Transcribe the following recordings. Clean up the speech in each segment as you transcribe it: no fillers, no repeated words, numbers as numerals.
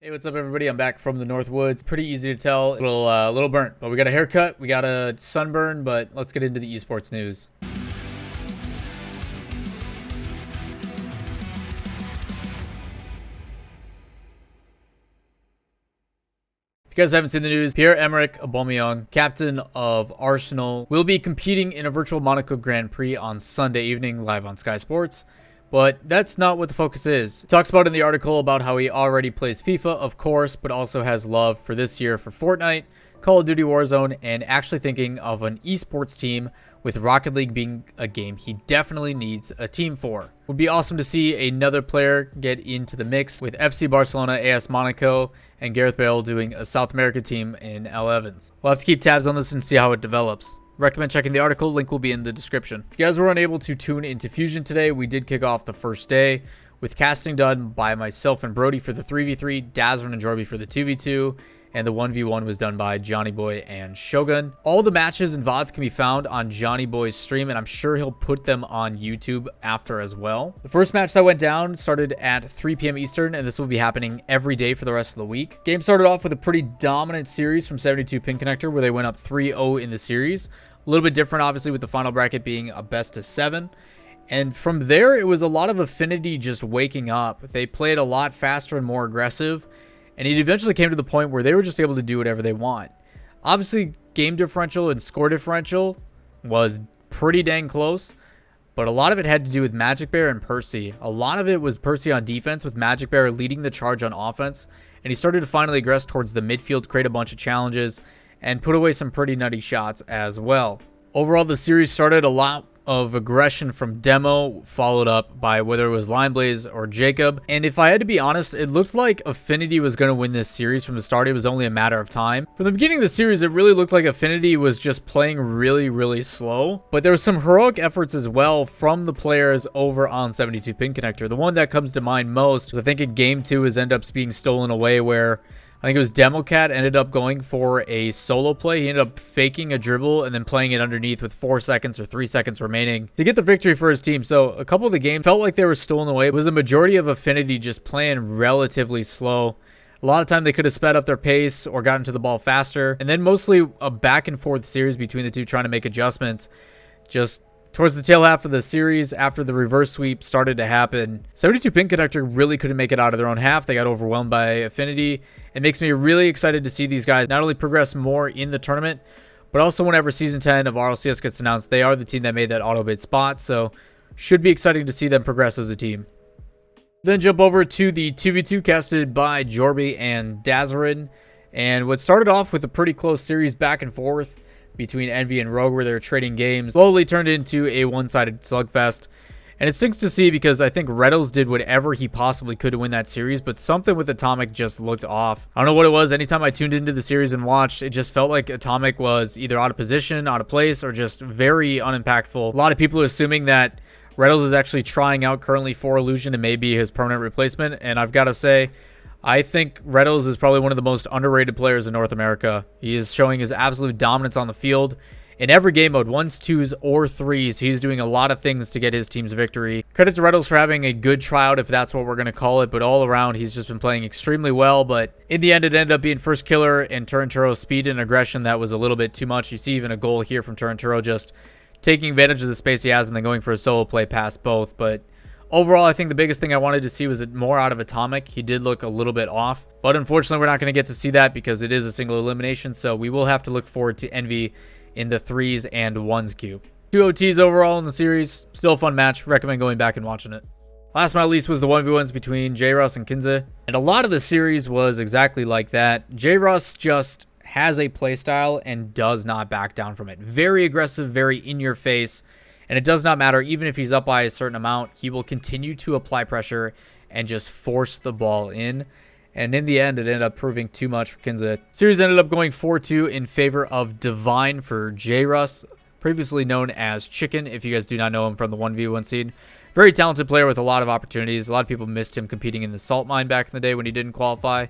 Hey, what's up, everybody? I'm back from the Northwoods. Pretty easy to tell. A little burnt, but we got a haircut. We got a sunburn, but let's get into the esports news. If you guys haven't seen the news, Pierre-Emerick Aubameyang, captain of Arsenal, will be competing in a virtual Monaco Grand Prix on Sunday evening live on Sky Sports. But that's not what the focus is. He talks about in the article about how he already plays FIFA, of course, but also has love for this year for Fortnite, Call of Duty Warzone, and actually thinking of an esports team, with Rocket League being a game he definitely needs a team for. It would be awesome to see another player get into the mix, with FC Barcelona, AS Monaco, and Gareth Bale doing a South America team in L. Evans. We'll have to keep tabs on this and see how it develops. Recommend checking the article. Link will be in the description. If you guys were unable to tune into Fusion today, we did kick off the first day with casting done by myself and Brody for the 3v3, Dazzrin and Jorby for the 2v2, and the 1v1 was done by Johnny Boy and Shogun. All the matches and VODs can be found on Johnny Boy's stream, and I'm sure he'll put them on YouTube after as well. The first match that went down started at 3 p.m. Eastern, and this will be happening every day for the rest of the week. Game started off with a pretty dominant series from 72 Pin Connector, where they went up 3-0 in the series. A little bit different, obviously, with the final bracket being a best of 7. And from there, it was a lot of Affinity just waking up. They played a lot faster and more aggressive, and it eventually came to the point where they were just able to do whatever they want. Obviously, game differential and score differential was pretty dang close, but a lot of it had to do with Magic Bear and Percy. A lot of it was Percy on defense, with Magic Bear leading the charge on offense, and he started to finally aggress towards the midfield, create a bunch of challenges, and put away some pretty nutty shots as well. Overall, the series started a lot of aggression from Demo, followed up by whether it was Line Blaze or Jacob. And if I had to be honest, it looked like Affinity was going to win this series from the start. It was only a matter of time. From the beginning of the series, it really looked like Affinity was just playing really slow. But there was some heroic efforts as well from the players over on 72 Pin Connector. The one that comes to mind most is I think in Game 2 is ended up being stolen away, where I think it was Democat ended up going for a solo play. He ended up faking a dribble and then playing it underneath with 4 seconds or 3 seconds remaining to get the victory for his team. So a couple of the games felt like they were stolen away. It was a majority of Affinity just playing relatively slow. A lot of time they could have sped up their pace or gotten to the ball faster. And then mostly a back and forth series between the two trying to make adjustments. Just towards the tail half of the series, after the reverse sweep started to happen, 72 Pin Connector really couldn't make it out of their own half. They got overwhelmed by Affinity. It makes me really excited to see these guys not only progress more in the tournament, but also whenever Season 10 of RLCS gets announced, they are the team that made that auto bid spot. So should be exciting to see them progress as a team. Then jump over to the 2v2 casted by Jorby and Dazzrin. And what started off with a pretty close series back and forth between Envy and Rogue, where they were trading games, slowly turned into a one-sided slugfest. And it stinks to see, because I think Reddles did whatever he possibly could to win that series, but something with Atomic just looked off. I don't know what it was. Anytime I tuned into the series and watched, it just felt like Atomic was either out of position, out of place, or just very unimpactful. A lot of people are assuming that Reddles is actually trying out currently for Illusion and may be his permanent replacement, and I've got to say, I think Reddles is probably one of the most underrated players in North America. He is showing his absolute dominance on the field. In every game mode, 1s, 2s, or 3s, he's doing a lot of things to get his team's victory. Credit to Reddles for having a good tryout, if that's what we're going to call it, but all around, he's just been playing extremely well. But in the end, it ended up being first killer, and Turanturo's speed and aggression, that was a little bit too much. You see even a goal here from Turanturo, just taking advantage of the space he has and then going for a solo play past both. But overall, I think the biggest thing I wanted to see was more out of Atomic. He did look a little bit off, but unfortunately, we're not going to get to see that because it is a single elimination, so we will have to look forward to Envy in the 3s and 1s queue. 2 OTs overall in the series. Still a fun match. Recommend going back and watching it. Last but not least was the 1v1s between J-Russ and Kinza. And a lot of the series was exactly like that. J-Russ just has a playstyle and does not back down from it. Very aggressive, very in your face. And it does not matter, even if he's up by a certain amount, he will continue to apply pressure and just force the ball in. And in the end, it ended up proving too much for Kinza. Series ended up going 4-2 in favor of Divine for J-Russ, previously known as Chicken, if you guys do not know him from the 1v1 scene. Very talented player with a lot of opportunities. A lot of people missed him competing in the Salt Mine back in the day when he didn't qualify.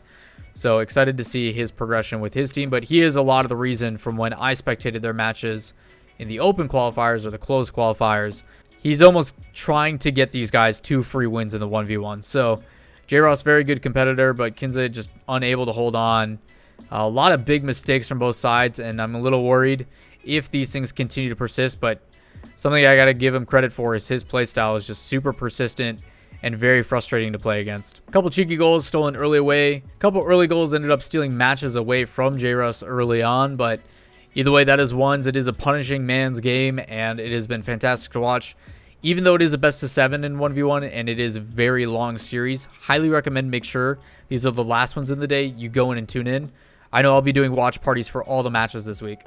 So excited to see his progression with his team. But he is a lot of the reason from when I spectated their matches in the open qualifiers or the closed qualifiers. He's almost trying to get these guys 2 free wins in the 1v1. So J-Ross, very good competitor, but Kinza just unable to hold on. A lot of big mistakes from both sides, and I'm a little worried if these things continue to persist, but something I got to give him credit for is his playstyle is just super persistent and very frustrating to play against. A couple cheeky goals stolen early away. A couple early goals ended up stealing matches away from J-Russ early on, but either way, that is ones. It is a punishing man's game, and it has been fantastic to watch. Even though it is a best of 7 in 1v1 and it is a very long series, highly recommend make sure these are the last ones in the day. You go in and tune in. I know I'll be doing watch parties for all the matches this week.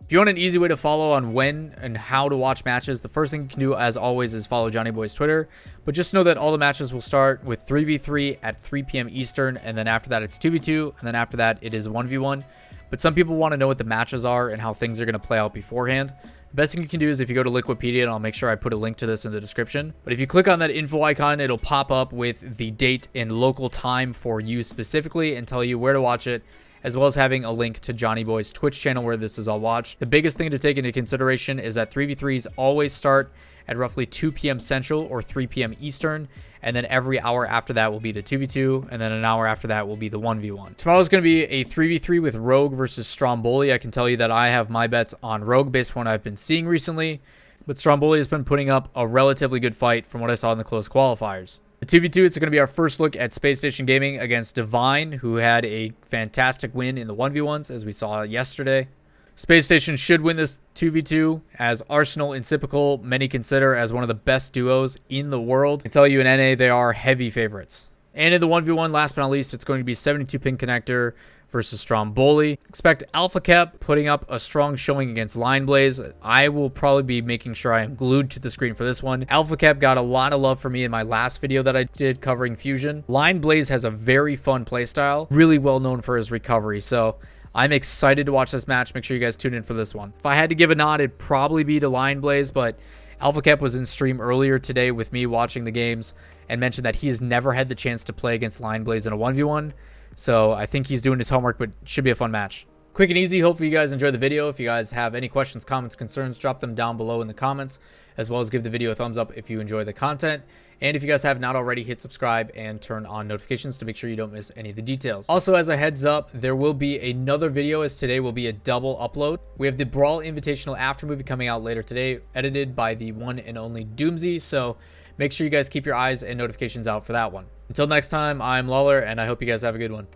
If you want an easy way to follow on when and how to watch matches, the first thing you can do, as always, is follow Johnny Boy's Twitter. But just know that all the matches will start with 3v3 at 3 p.m. Eastern, and then after that it's 2v2, and then after that it is 1v1. But some people want to know what the matches are and how things are going to play out beforehand. The best thing you can do is if you go to Liquipedia, and I'll make sure I put a link to this in the description. But if you click on that info icon, it'll pop up with the date and local time for you specifically and tell you where to watch it, as well as having a link to Johnny Boy's Twitch channel where this is all watched. The biggest thing to take into consideration is that 3v3s always start at roughly 2 p.m. Central or 3 p.m. Eastern, and then every hour after that will be the 2v2, and then an hour after that will be the 1v1. Tomorrow's going to be a 3v3 with Rogue versus Stromboli. I can tell you that I have my bets on Rogue based on what I've been seeing recently, but Stromboli has been putting up a relatively good fight from what I saw in the close qualifiers. The 2v2, it's going to be our first look at Space Station Gaming against Divine, who had a fantastic win in the 1v1s, as we saw yesterday. Space Station should win this 2v2, as Arsenal and Cypical many consider as one of the best duos in the world. I can tell you in NA, they are heavy favorites. And in the 1v1, last but not least, it's going to be 72 pin connector versus Stromboli. Expect Alpha Cap putting up a strong showing against Line Blaze. I will probably be making sure I am glued to the screen for this one. Alpha Cap got a lot of love for me in my last video that I did covering Fusion. Line Blaze has a very fun playstyle, really well known for his recovery, so I'm excited to watch this match. Make sure you guys tune in for this one. If I had to give a nod, it'd probably be to Line Blaze, but Alpha Cap was in stream earlier today with me watching the games and mentioned that he's never had the chance to play against Line Blaze in a 1v1. So I think he's doing his homework, but should be a fun match. Quick and easy. Hopefully you guys enjoyed the video. If you guys have any questions, comments, concerns, drop them down below in the comments, as well as give the video a thumbs up if you enjoy the content. And if you guys have not already, hit subscribe and turn on notifications to make sure you don't miss any of the details. Also, as a heads up, there will be another video, as today will be a double upload. We have the Brawl Invitational After Movie coming out later today, edited by the one and only Doomsy. So make sure you guys keep your eyes and notifications out for that one. Until next time, I'm Lawler, and I hope you guys have a good one.